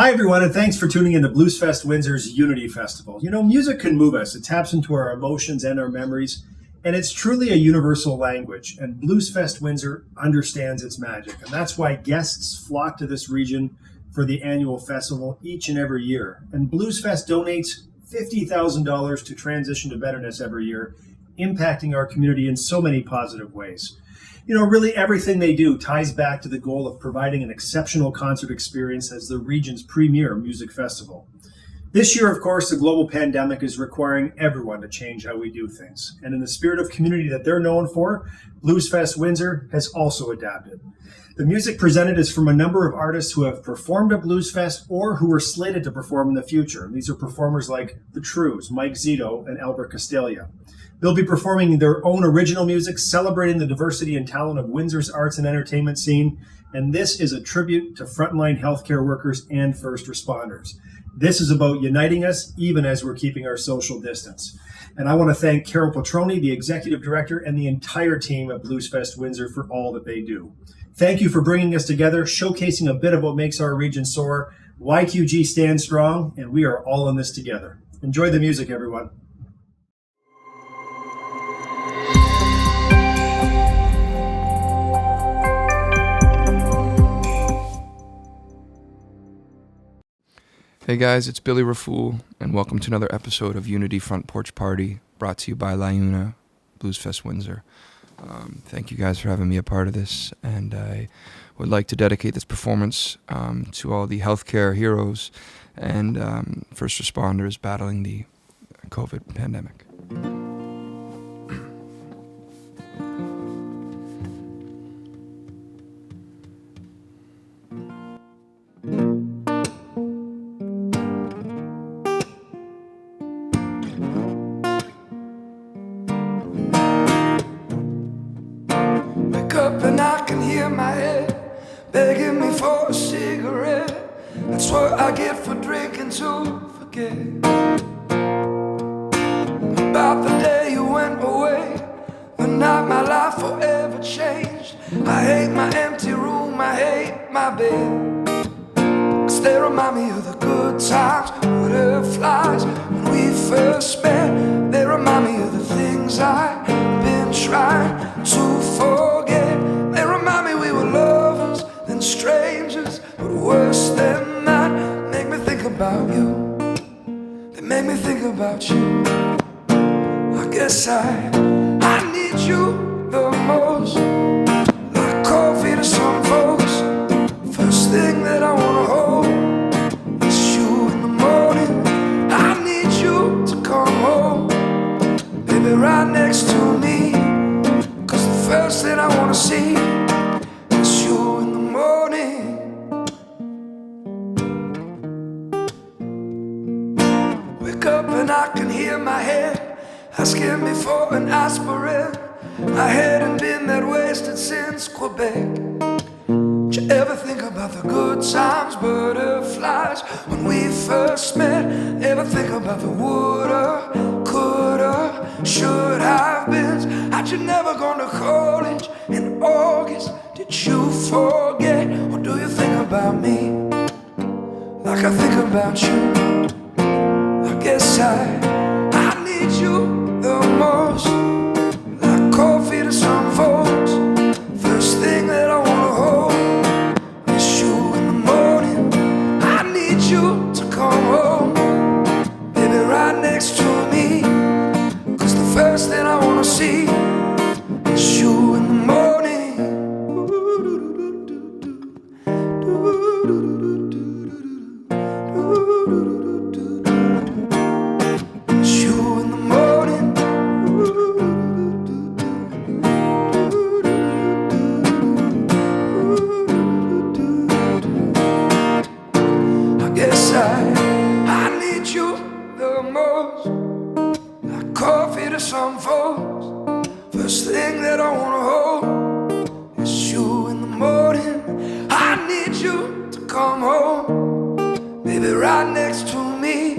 Hi, everyone, and thanks for tuning in to Bluesfest Windsor's Unity Festival. You know, music can move us. It taps into our emotions and our memories, and it's truly a universal language, and Bluesfest Windsor understands its magic, and that's why guests flock to this region for the annual festival each and every year. And Bluesfest donates $50,000 to Transition to Betterness every year, impacting our community in so many positive ways. You know, really everything they do ties back to the goal of providing an exceptional concert experience as the region's premier music festival. This year, of course, the global pandemic is requiring everyone to change how we do things. And in the spirit of community that they're known for, Bluesfest Windsor has also adapted. The music presented is from a number of artists who have performed at Bluesfest or who are slated to perform in the future. These are performers like The Trues, Mike Zito, and Albert Castelia. They'll be performing their own original music, celebrating the diversity and talent of Windsor's arts and entertainment scene. And this is a tribute to frontline healthcare workers and first responders. This is about uniting us, even as we're keeping our social distance. And I want to thank Carol Petroni, the executive director, and the entire team at Bluesfest Windsor for all that they do. Thank you for bringing us together, showcasing a bit of what makes our region soar. YQG stands strong, and we are all in this together. Enjoy the music, everyone. Hey guys, it's Billy Raffoul, and welcome to another episode of Unity Front Porch Party, brought to you by LiUNA, Bluesfest Windsor. Thank you guys for having me a part of this, and I would like to dedicate this performance to all the healthcare heroes and first responders battling the COVID pandemic. And I can hear my head begging me for a cigarette. That's what I get for drinking to forget about the day you went away, the night my life forever changed. I hate my empty room, I hate my bed, 'cause they remind me of the good times, butterflies when we first met. They remind me of the things I've been trying to forget. They remind me we were lovers, then strangers, but worse than that, make me think about you. They make me think about you. I guess I need you the most, like coffee to some folks. First thing that I wanna hold is you in the morning. I need you to come home, baby, right next to me. First thing I wanna see is you in the morning. Wake up and I can hear my head asking me for an aspirin. I hadn't been that wasted since Quebec. Did you ever think about the good times, butterflies, when we first met? Ever think about the woulda, coulda, should have been? Had you never gone to college in August? Did you forget? Or do you think about me like I think about you? I guess I need you the most, like coffee to some folks. First thing that I wanna hold is you in the morning. I need you to come home, baby, right next to me. 'Cause the first thing I wanna see is you in the morning. It's you in the morning. I guess I need you the most, like coffee to some folks. First thing that I wanna hold is you in the morning. I need you to come home, baby, right next to me.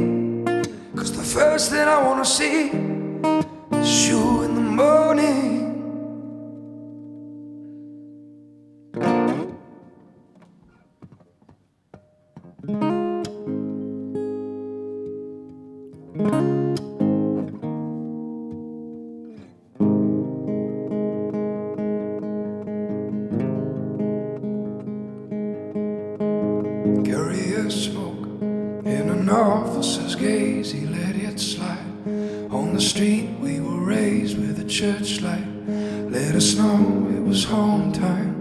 'Cause the first thing I wanna see is you in the morning. the smoke in an officer's gaze. He let it slide. On the street we were raised with a church light. Let us know it was home time.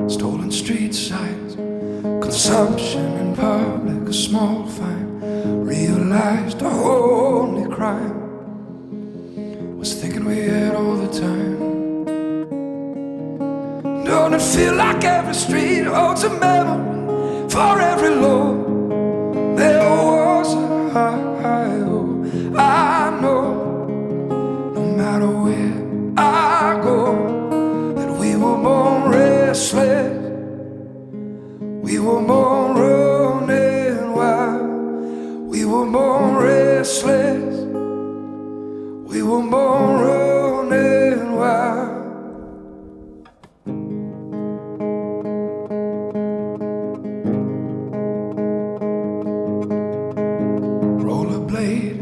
Stolen street signs, consumption in public, a small fine. Realized our only crime was thinking we had all the time. Don't it feel like every street holds a memory for every low? There was a high, oh, I know. No matter where I go, that we were born restless. We were born running wild. We were born restless. We were born running wild. Rollerblade,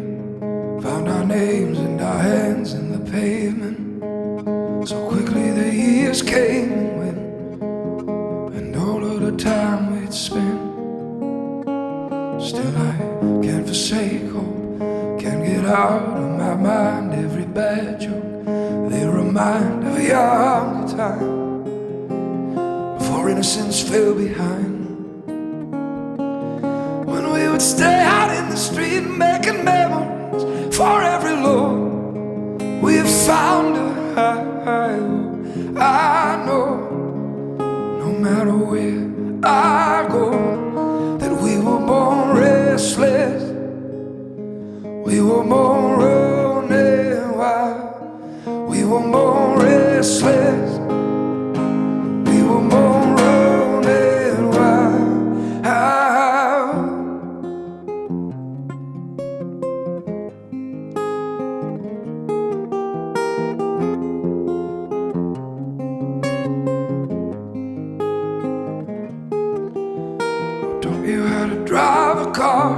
found our names and our hands in the pavement. So quickly the years came and went, and all of the time we'd spent. Still I can't forsake hope, can't get out of my mind. Every bad joke, they remind of a younger time, before innocence fell behind. When we would stay out in the street making memories for every low. We've found a high, oh, I know. No matter where I go, that we were born restless. We were born running wild. We were born restless. We were born running wild. Taught you how to drive a car,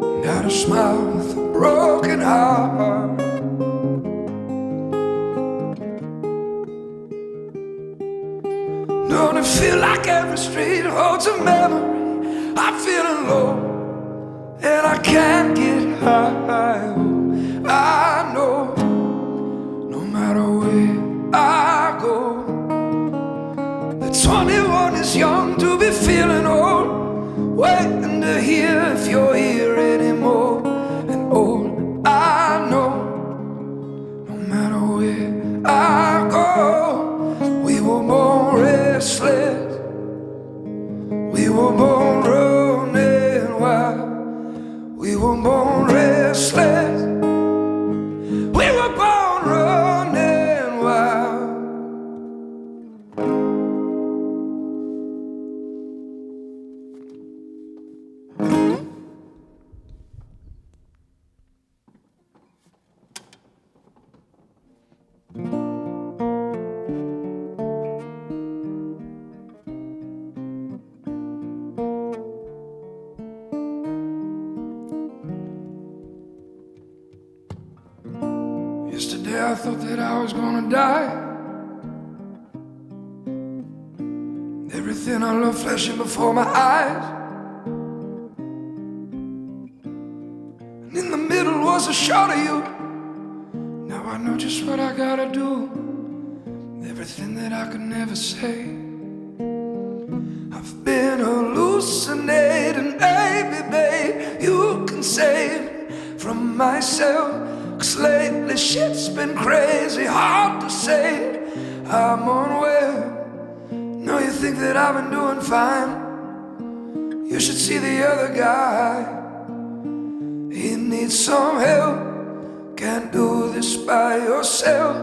and how to smile with a broken heart. Don't it feel like every street holds a memory? I'm feeling low, and I can't get high. Oh, I know, no matter where I go, that 21 is young to be feeling old, waiting to hear if you're here anymore. And all I know, no matter where I go, we were born restless. We were born running wild. We were born restless. We were born running wild. Yesterday I thought that I was gonna die. Everything I love flashing before my eyes, and in the middle was a shot of you. Now I know just what I gotta do. Everything that I could never say. I've been hallucinating, baby, babe. You can save me from myself, 'cause lately shit's been crazy, hard to say it. I'm unwell. No, you think that I've been doing fine. You should see the other guy. He needs some help. Can't do this by yourself.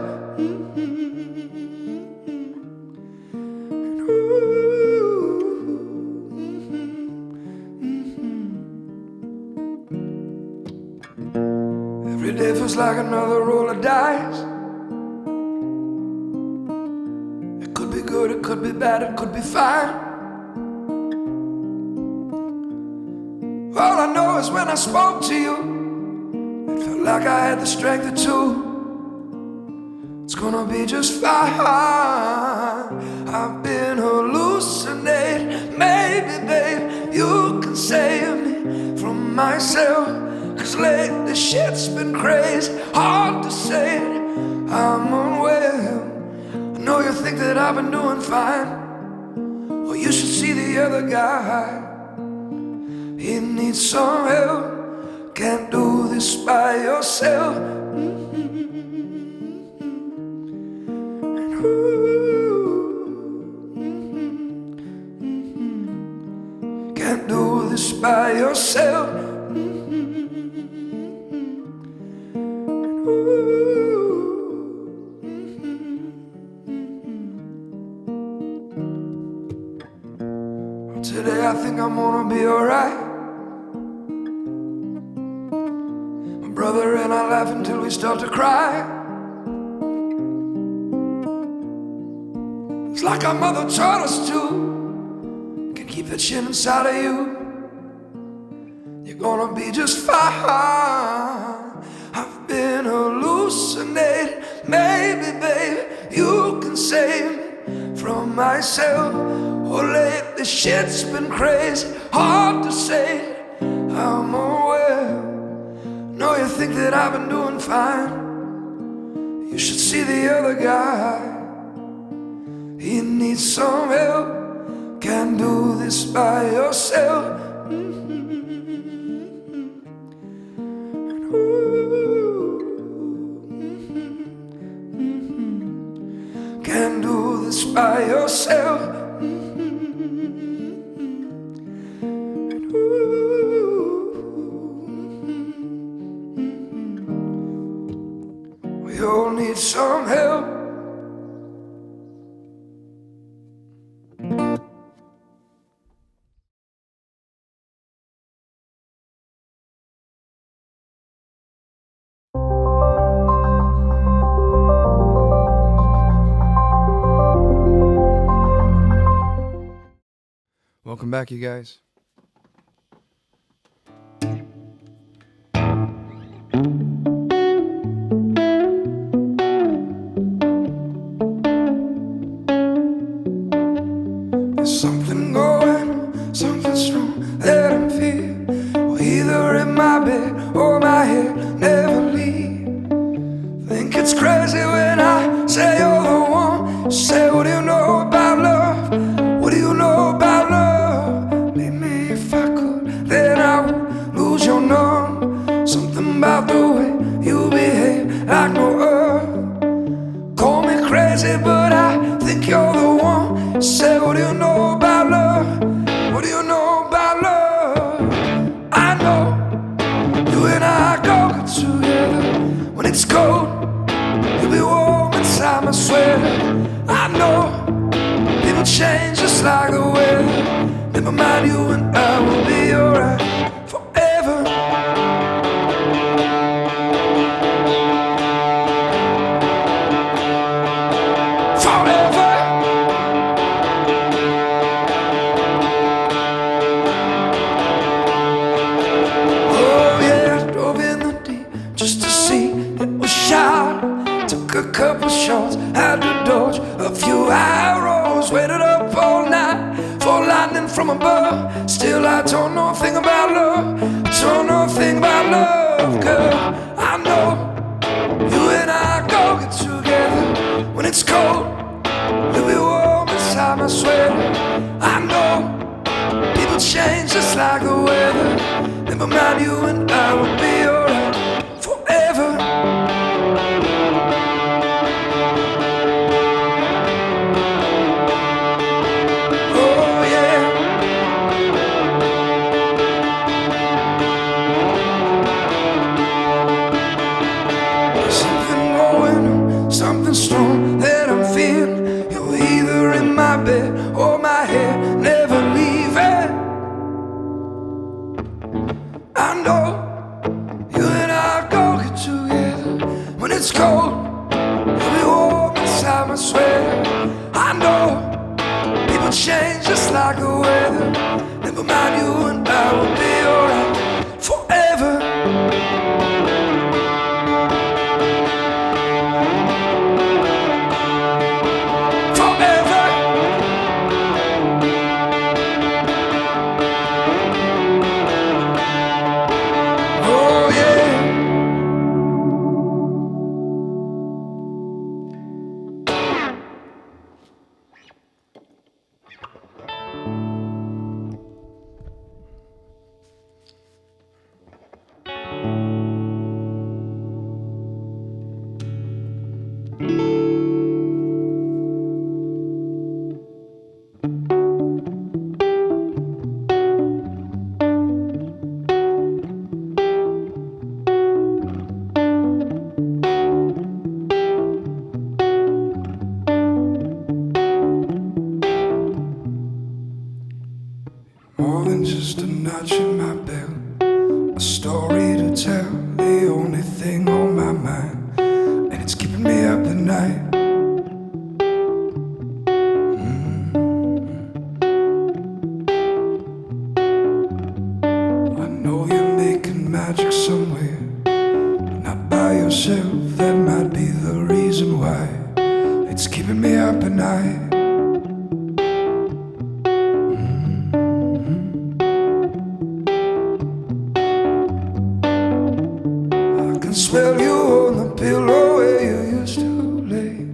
Every day feels like another roll of dice. It could be good, it could be bad, it could be fine. All I know is when I spoke to you, it felt like I had the strength of two. It's gonna be just fine. I've been hallucinating. Maybe, babe, you can save me from myself. Cause lately shit's been crazy, hard to say it. I'm unwell. I know you think that I've been doing fine. Well, you should see the other guy. He needs some help. Can't do this by yourself. Can't do this by yourself. Today I think I'm gonna be alright. My brother and I laugh until we start to cry. It's like our mother taught us to. Can keep that shit inside of you. You're gonna be just fine. I've been hallucinating. Maybe, baby, you can save me from myself. Oh, lately shit's been crazy, hard to say. I'm unwell. No, you think that I've been doing fine. You should see the other guy. He needs some help. Can't do this by yourself. Can't do this by yourself. We all need some help. Welcome back, you guys. There's something going on, something strong that I'm feeling. Well, either in my bed or my head never leave. Think it's crazy when I say you're the one. You say, what do you know about love? What do you know about love? Leave me if I could, then I would lose your number. Something about the way you behave like no other. Call me crazy, but I think you're the one. You say, what do you know about love? What do you know about love? I know you and I go good together. When it's cold, you'll be warm inside my sweater. I know people change just like the weather. Never mind, you and I will be alright forever. Forever. Oh yeah, I drove in the deep just to see it was shot. Took a couple shots, had to dodge a few arrows. Waited up all night for lightning from above. Still I don't know a thing about love. I don't know a thing about love, girl. I know you and I go get together. When it's cold, you'll be warm inside my sweater. I know people change just like the weather. Never mind, you and I will be alright forever. Oh yeah. There's something going on, something strong that I'm feeling. You're either in my bed or my head, never leaving. I know you and I go get together. When it's cold, you'll be warm inside my sweater. I know people change just like the weather. Never mind, you and I will be alright forever. More than just a notch in my belt, a story to tell, the only thing on my mind, and it's keeping me up at night. I know you're making magic somewhere, not by yourself. That might be the reason why it's keeping me up at night. I can smell you on the pillow where you used to lay,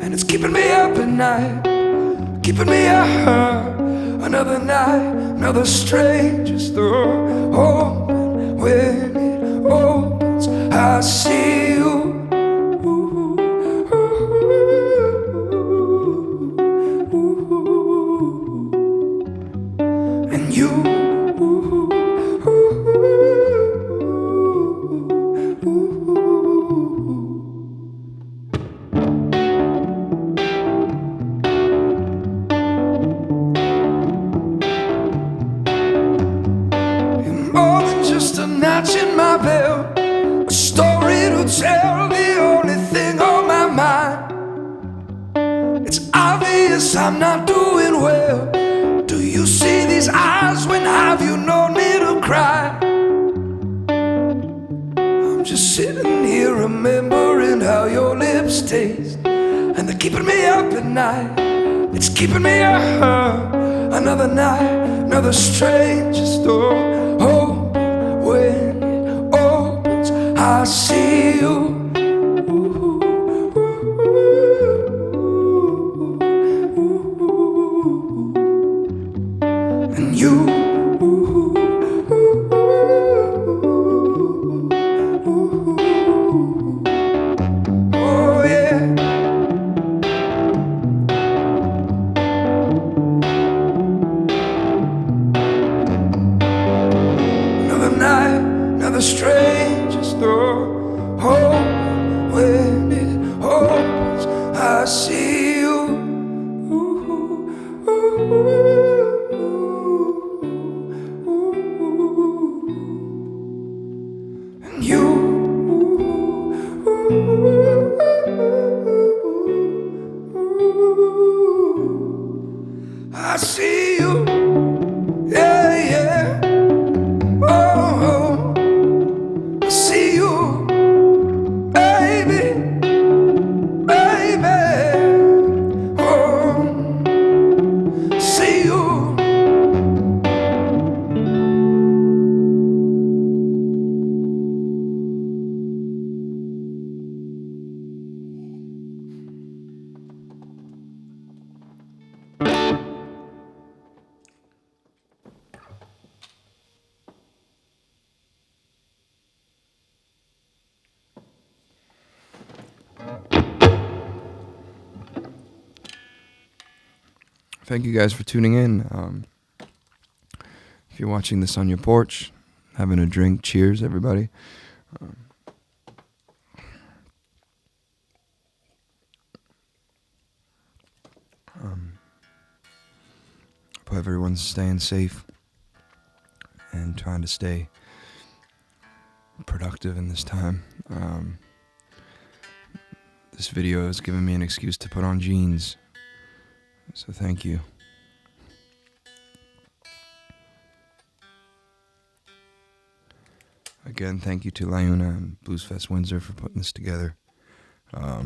and it's keeping me up at night, keeping me up. Another night, another stranger's door open. When it opens, I see you. And you. More than just a notch in my belt, a story to tell, the only thing on my mind. It's obvious I'm not doing well. Do you see these eyes? When have you known me to cry? I'm just sitting here remembering how your lips taste, and they're keeping me up at night. It's keeping me up. Another night, another stranger's door open. When it opens, I see you. And you. Oh yeah. Another night, another stranger's door open. When it opens, I see you. And you. I see you. Yeah, yeah. Oh, I see you, baby, baby. Oh, see you. Thank you guys for tuning in. If you're watching this on your porch, having a drink, cheers, everybody. Hope everyone's staying safe and trying to stay productive in this time. This video has given me an excuse to put on jeans, so thank you. Again, thank you to LiUNA and Bluesfest Windsor for putting this together. Yeah.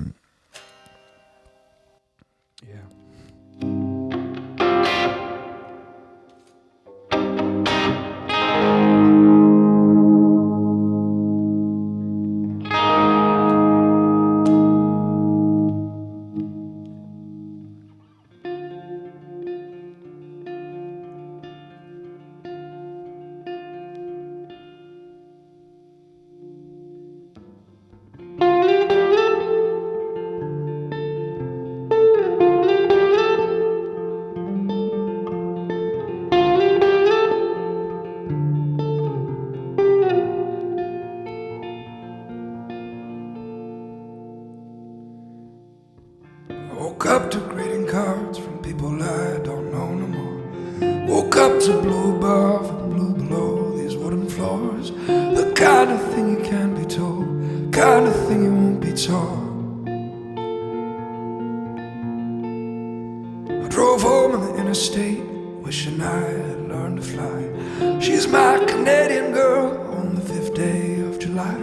Woke up to greeting cards from people I don't know no more. Woke up to blue above and blue below these wooden floors. The kind of thing you can't be told, kind of thing you won't be taught. I drove home on the interstate, wishing I had learned to fly. She's my Canadian girl on the 5th day of July.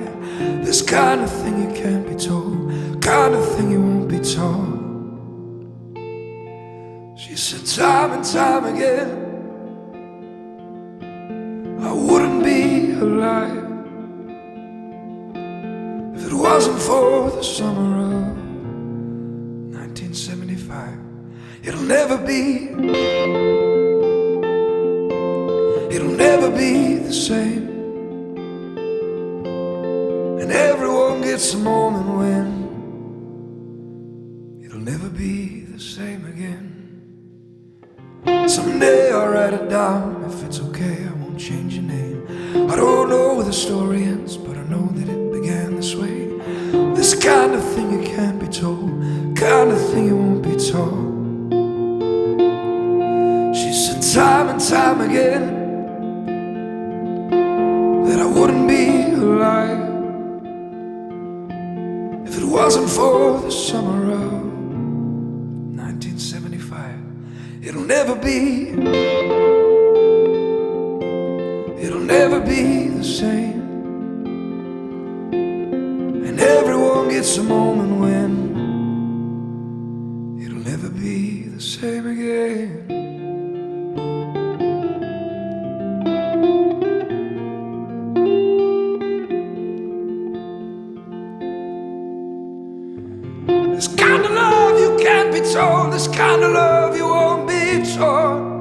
This kind of thing you can't be told, kind of thing you won't be taught. She said time and time again, I wouldn't be alive if it wasn't for the summer of 1975. It'll never be the same. And everyone gets a moment when it'll never be the same again. Someday I'll write it down. If it's okay, I won't change your name. I don't know where the story ends, but I know that it began this way. This kind of thing you can't be told, kind of thing you won't be taught. She said time and time again that I wouldn't be alive if it wasn't for the summer of 1975. It'll never be the same. And everyone gets a moment when it'll never be the same again. This kind of love you can't be told, this kind of love you won't be taught.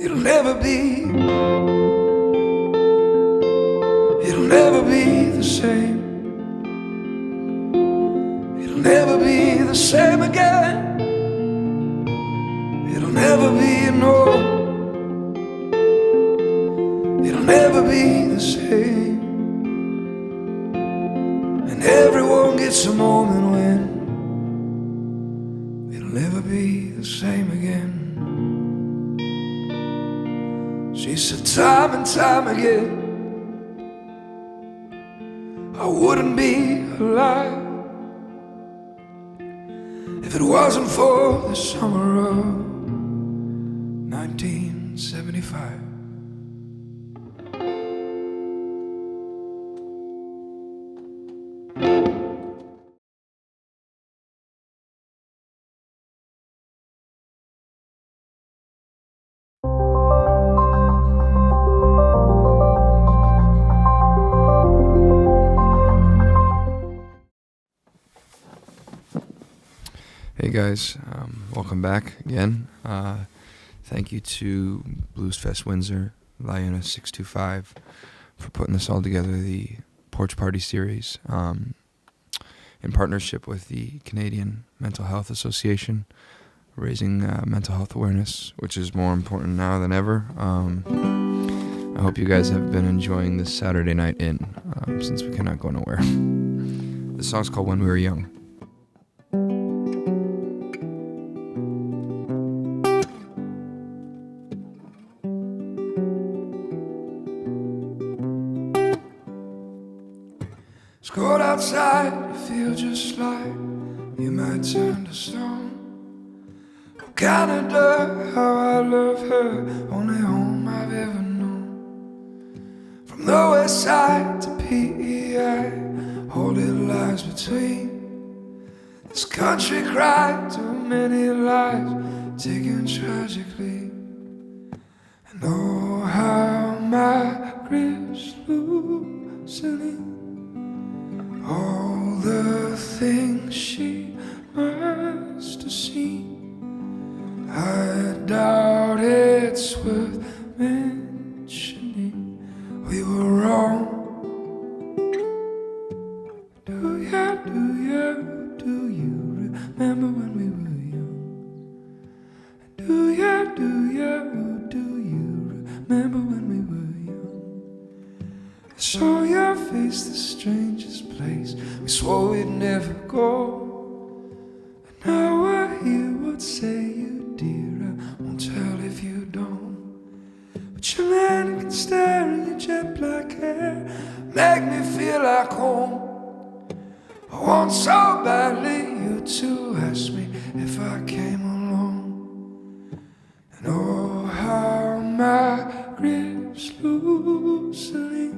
It'll never be the same. It'll never be the same again. It'll never be, no. It'll never be the same. And everyone gets a moment when it'll never be the same again. She said time and time again, I wouldn't be alive if it wasn't for the summer of 1975. Hey guys, welcome back again. Thank you to Bluesfest Windsor, LiUNA 625 for putting this all together, the Porch Party series, in partnership with the Canadian Mental Health Association, raising mental health awareness, which is more important now than ever. I hope you guys have been enjoying this Saturday night in, since we cannot go nowhere. The song's called When We Were Young. It's cold outside, you feel just like you might turn to stone. From Canada, how I love her, only home I've ever known. From the west side to PEI, all little lies between. This country cried too many lives, taken tragically. And oh, how my grief's loosening. All the things she must have seen, I doubt it's worth mentioning. We were wrong. Do you remember when we were young? Do you remember when we were young? I saw your face, the strangest place. We swore we'd never go. Now I hear what say you, dear. I won't tell if you don't. But your mannequin stare and your jet black hair make me feel like home. I want so badly you to ask me if I came along. And oh, how my grip's loosening.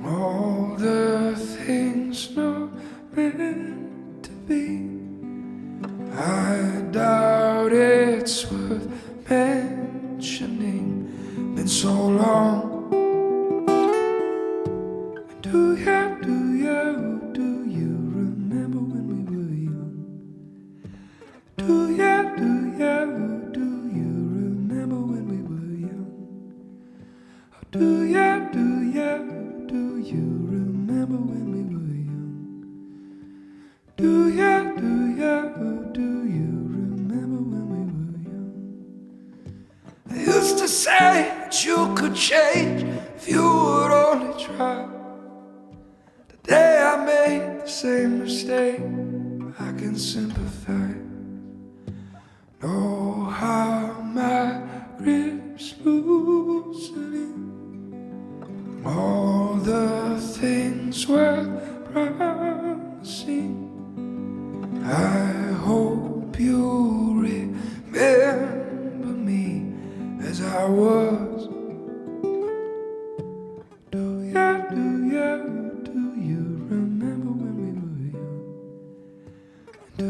All the things not meant to be, I doubt it's worth mentioning. Been so long. Do you remember when we were young? Do you remember when we were young? Oh, do you remember when we were young? Do you remember when we were young? I used to say that you could change if you would only try. The day I made the same mistake, I can sympathize. Know how my grip's loosening. All the things were promising. I hope you remember me as I was. Do you remember when we were young? Do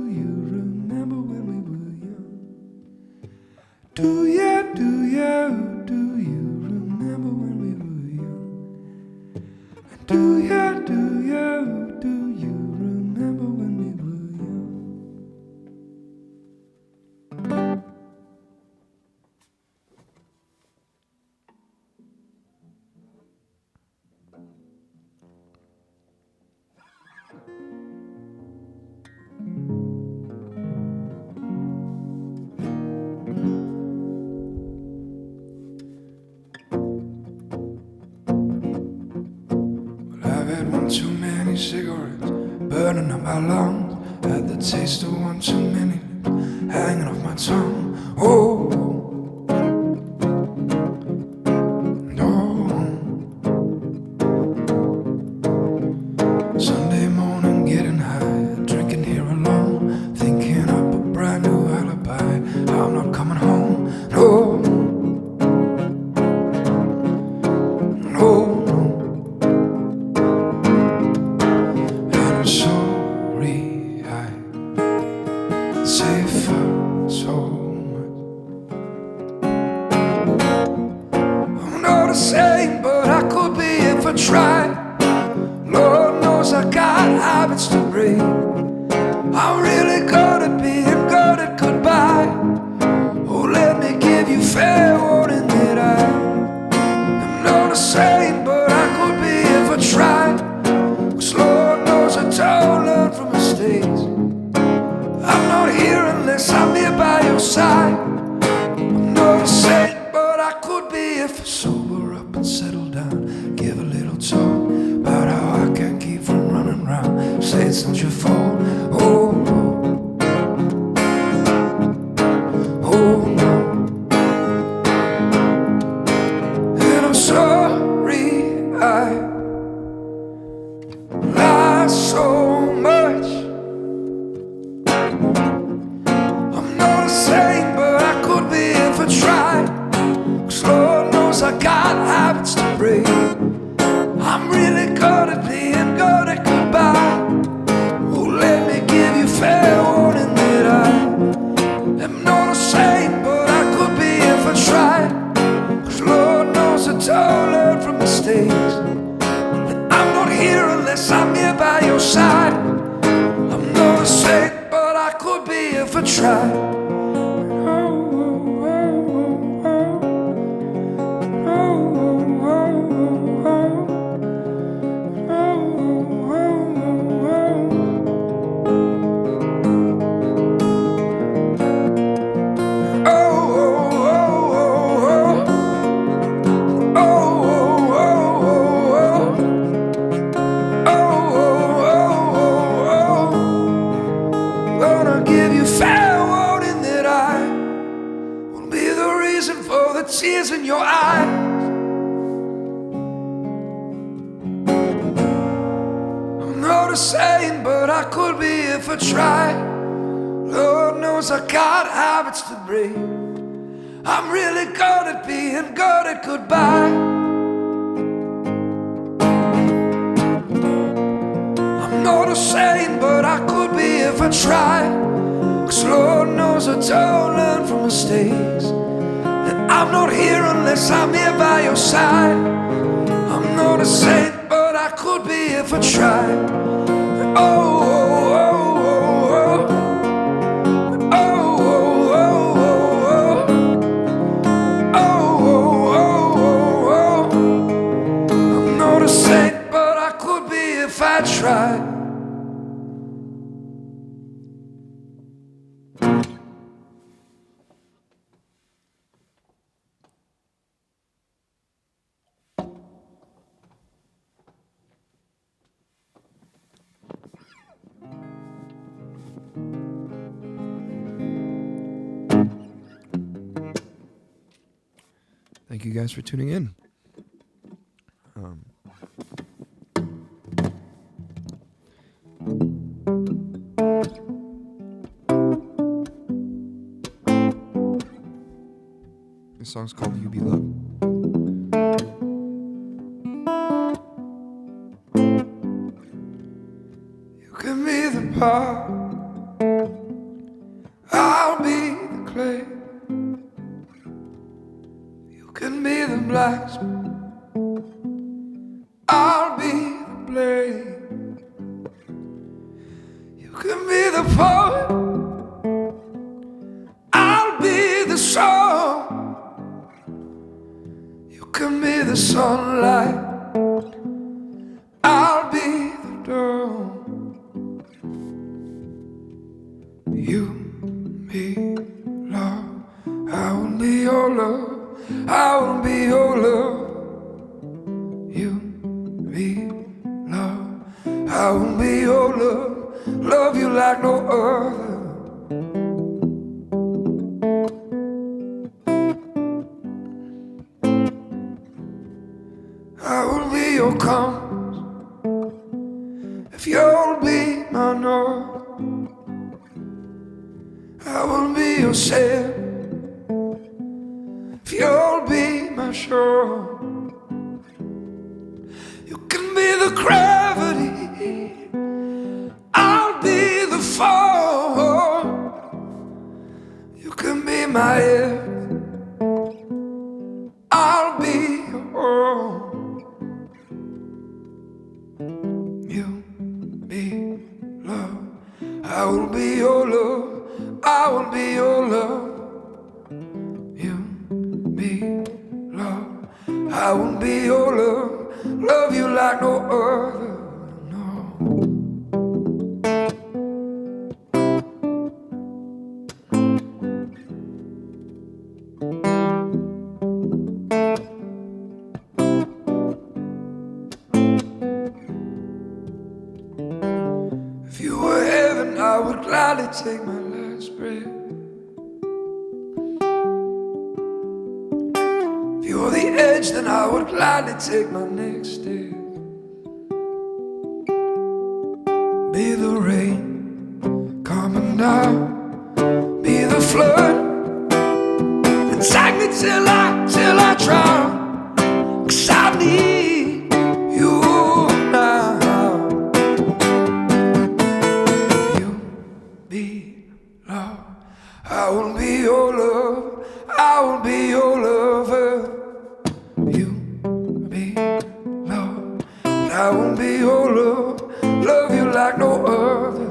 you remember when we were young? Do you remember when we were young? Do you remember when we were young? Too many cigarettes burning up my lungs. Had the taste of one too many lips hanging off my tongue. Oh, no. Sunday morning, getting high, drinking here alone, thinking up a brand new alibi. I'm not coming home. No. But I could be if I tried. Lord knows I got habits to break. I'm really good at being good at goodbye. Oh, let me give you fair warning that I am not a saint, but I could be if I tried. 'Cause Lord knows I don't learn from mistakes. I'm not here unless I'm here by your side. I'm not a saint, but I could be if I sober up and settle down. Give a little talk about how I can't keep from running round. Say it's not your fault. Oh, oh no. And I'm sorry I lie so much. I'm not a saint, but I could be if I tried. 'Cause Lord knows I got habits to break. I'm really good at being good at goodbye. Oh, not a saint, but I could be if I tried. Lord knows I got habits to break. I'm really good at being good at goodbye. I'm not a saint, but I could be if I tried. 'Cause Lord knows I don't learn from mistakes. And I'm not here unless I'm here by your side. I'm not a saint, but I could be if I tried. Oh, oh, oh, oh, oh. Oh, oh, oh, oh, oh. Oh, oh, oh, oh, oh. I'm not a saint, but I could be if I tried. Thank you guys for tuning in. This song's called You Be Love. You can be the pot, I'll be the clay. You can be the blacksmith, I'll be the blade. You can be the poet, I'll be the song. You can be the sunlight, I'll be the dawn. You, me, love, I will be your love, I will be your love. You, me, love, I will be your love, love you like no other. I will be your compass if you'll be my north. I will be your sail if you'll be my shore. You can be the gravity, I'll be the fall. You can be my earth, I'll be your all. You, me, love, I will be your love, I will be your love. You, me, love, I will be your love, love you like no other, no. If you were heaven, I would gladly take my last breath. If you're the edge, then I would gladly take my next step. Be the rain coming down, be the flood, and take me till I drown. 'Cause I need you now. You be love, I will be your love, I will be your lover. You be love, I will be your love, love you like no other.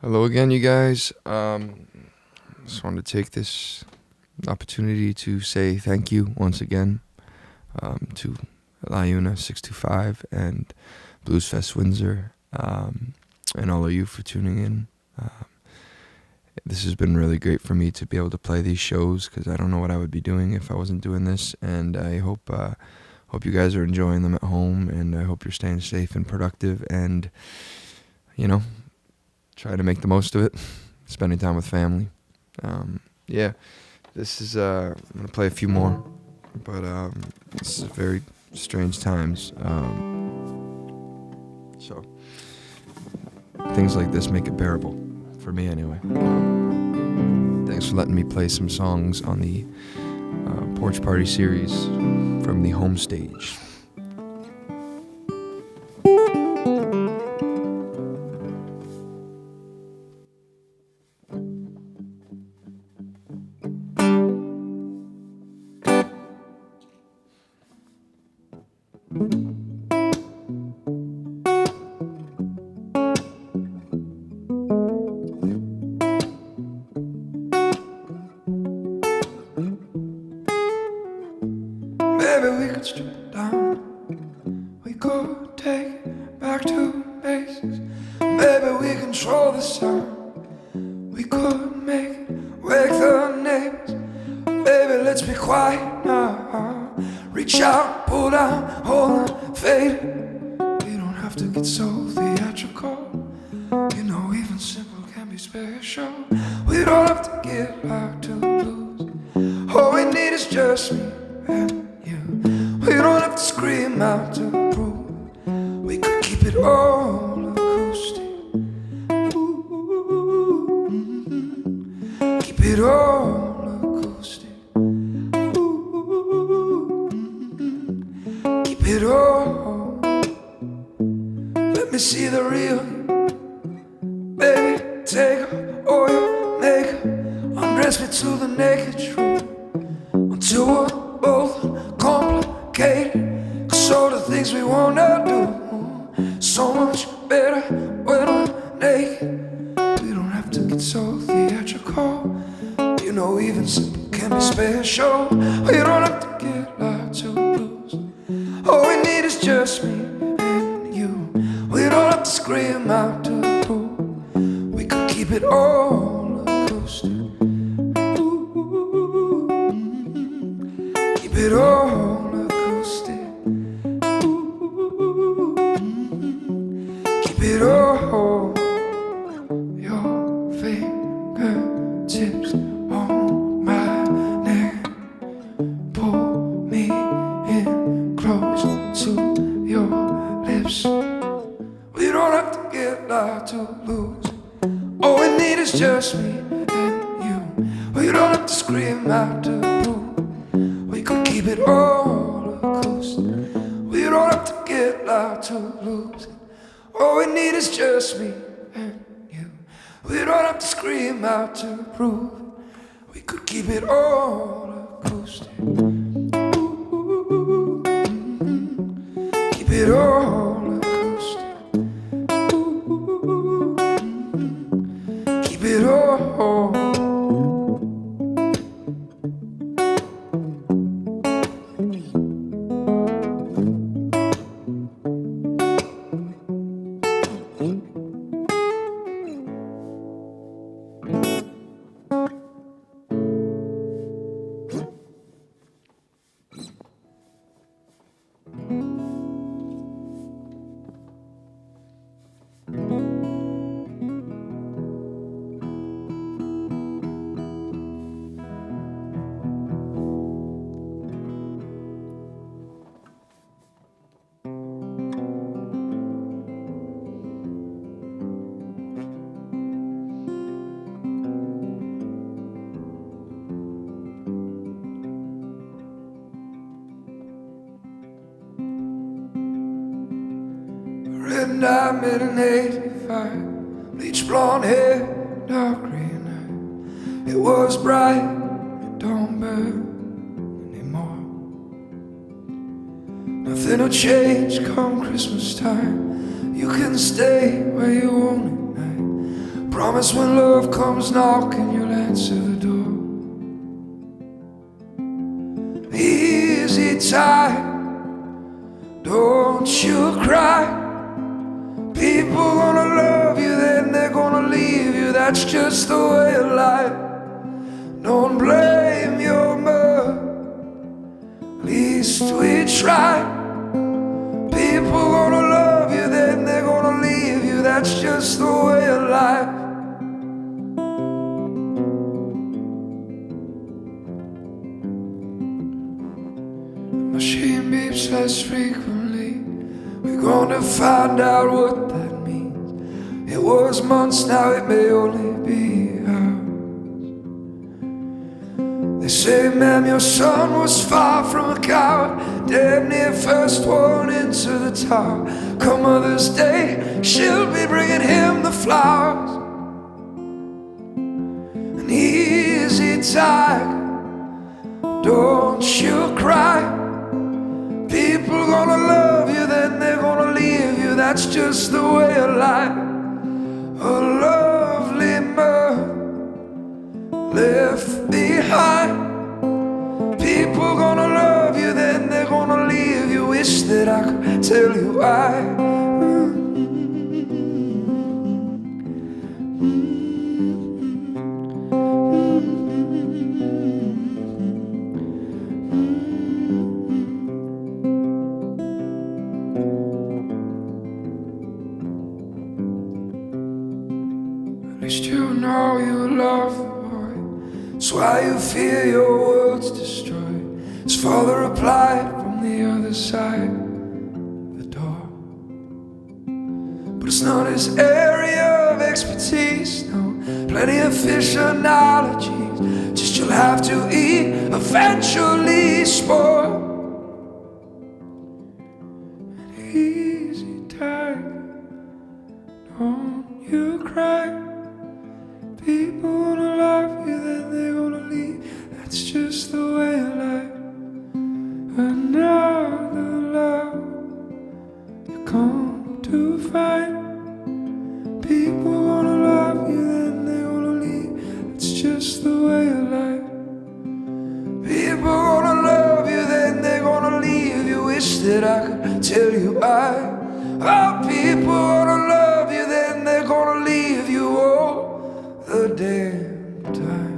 Hello again, you guys. Just wanted to take this opportunity to say thank you once again to LiUNA 625 and Bluesfest Windsor, and all of you for tuning in. This has been really great for me to be able to play these shows, because I don't know what I would be doing if I wasn't doing this, and I hope you guys are enjoying them at home, and I hope you're staying safe and productive, and try to make the most of it, spending time with family. Yeah, this is I'm gonna play a few more, but this is very strange times, so things like this make it bearable for me anyway. Thanks for letting me play some songs on the Porch Party series from the home stage. Maybe we could strip it down. We could take it back to basics. Maybe we control the sound. We could make it wake the neighbors. Baby, let's be quiet now. Reach out, pull down, hold on, fade. We don't have to get so theatrical. Even simple can be special. We don't have to get out to lose. All we need is just me and you. We don't have to scream out to prove. We could keep it all acoustic. Ooh, keep it all acoustic. Ooh, keep it all. Let me see the real you. Baby, take off all your makeup. Undress me to the naked truth. Until we're both complicated. 'Cause all the things we wanna do so much better when we're naked. We don't have to get so theatrical. Even simple can be special. We don't have to get out to lose. All we need is just me and you. We don't have to scream out to prove. We could keep it all acoustic. Ooh, keep it all acoustic. Ooh, keep it all. Your fingertips on my neck. Pull me in close to your lips. We don't have to get out to lose. All we need is just me and you. We don't have to scream out to prove. We could keep it all acoustic. We don't have to get out to lose. All we need is just me and you. We don't have to scream out to prove. We could keep it all acoustic. Ooh, keep it all acoustic. Ooh, keep it all. Red diamond in 85, bleach blonde hair, dark green eye. It was bright, it don't burn anymore. Nothing will change come Christmas time. You can stay where you want at night. Promise when love comes knocking, you'll answer the door. Easy time, don't you cry. People gonna love you, then they're gonna leave you. That's just the way of life. Don't blame your mother, at least we try. People gonna love you, then they're gonna leave you. That's just the way of life. The machine beeps less frequently. We're gonna find out what that means. It was months, now it may only be hours. They say, ma'am, your son was far from a coward, damn near first one into the tower. Come Mother's Day, she'll be bringing him the flowers. An easy tiger, don't you cry. People gonna love you, then they're gonna leave you. That's just the way of life. A lovely mother left behind. People gonna love you, then they're gonna leave you. Wish that I could tell you why. At least you know you love the boy. That's why you fear your world's destroyed. His father replied from the other side of the door. But it's not his area of expertise, no. Plenty of fish analogies. Just you'll have to eat, eventually spoil. An easy tiger, don't you cry. People gonna love you, then they're gonna leave. That's just the way of life. Another love you come to find. People gonna love you, then they're gonna leave. That's just the way of life. People gonna love you, then they're gonna leave you. Wish that I could tell you why. Oh, people gonna love you, then they're gonna leave you all the damn time.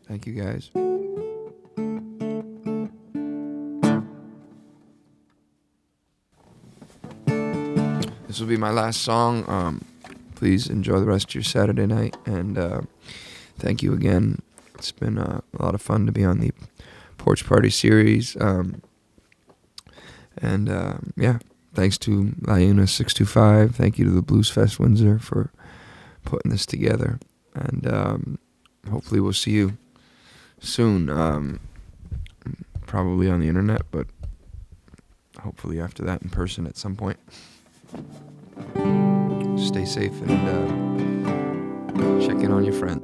Thank you, guys. This will be my last song. Please enjoy the rest of your Saturday night, and thank you again. It's been a lot of fun to be on the Porch Party series. Yeah, thanks to LiUNA 625. Thank you to the Bluesfest Windsor for putting this together. And hopefully we'll see you soon. Probably on the internet, but hopefully after that in person at some point. Stay safe and check in on your friends.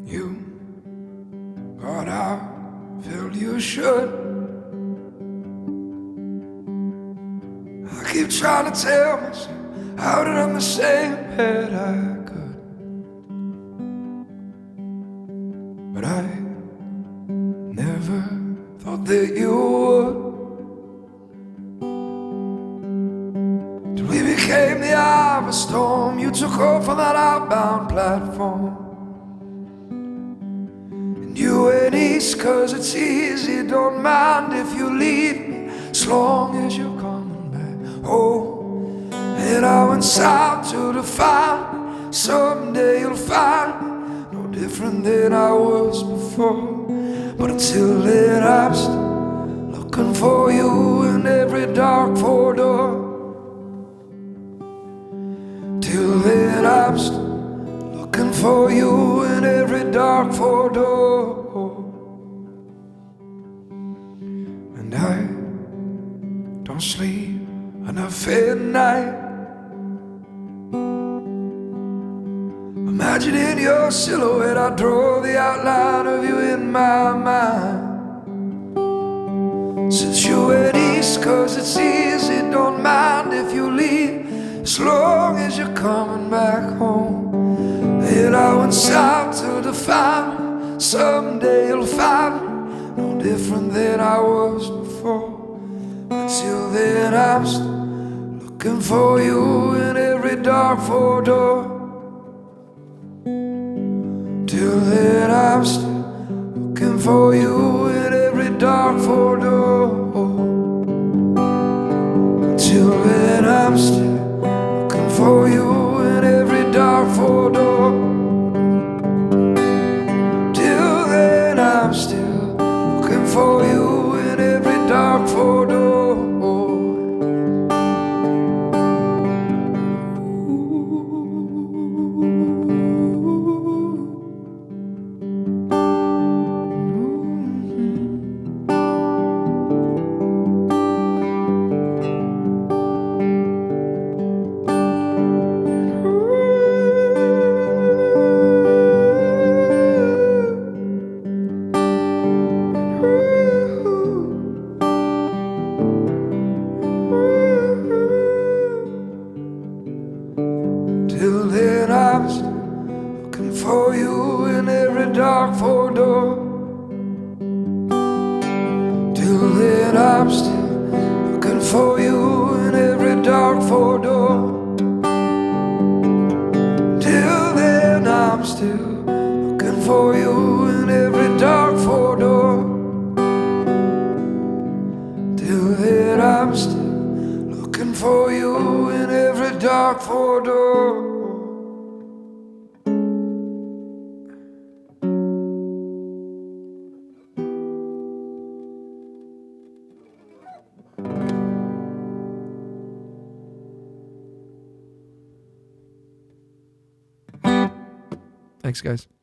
You brought out, felt you should. I keep trying to tell myself how that I'm the same bed I could, but I never thought that you would. Till we became the eye of a storm. You took off on that outbound platform. You ain't east, cause it's easy. Don't mind if you leave me, as long as you're coming back home. And I went south to define me. Someday you'll find me. No different than I was before. But until then I'm still looking for you in every dark corridor. Till then I'm still looking for you in every dark corridor. And I don't sleep enough at night, imagining your silhouette. I draw the outline of you in my mind. Since you went east, 'cause it's easy, don't mind if you leave, as long as you're coming back home. And I went south to define me, someday you'll find me no different than I was before. Until then I'm still looking for you in every dark corridor. Till then I'm still looking for you in every dark corridor. Till then I'm still looking for you in every dark corridor. Till then I'm still looking for you in every dark corridor. Till then I'm still looking for you in every dark corridor. Till then I'm still looking for you in every dark corridor. Till then I'm still looking for you in every dark corridor. Till then I'm still looking for you in every dark corridor. Thanks, guys.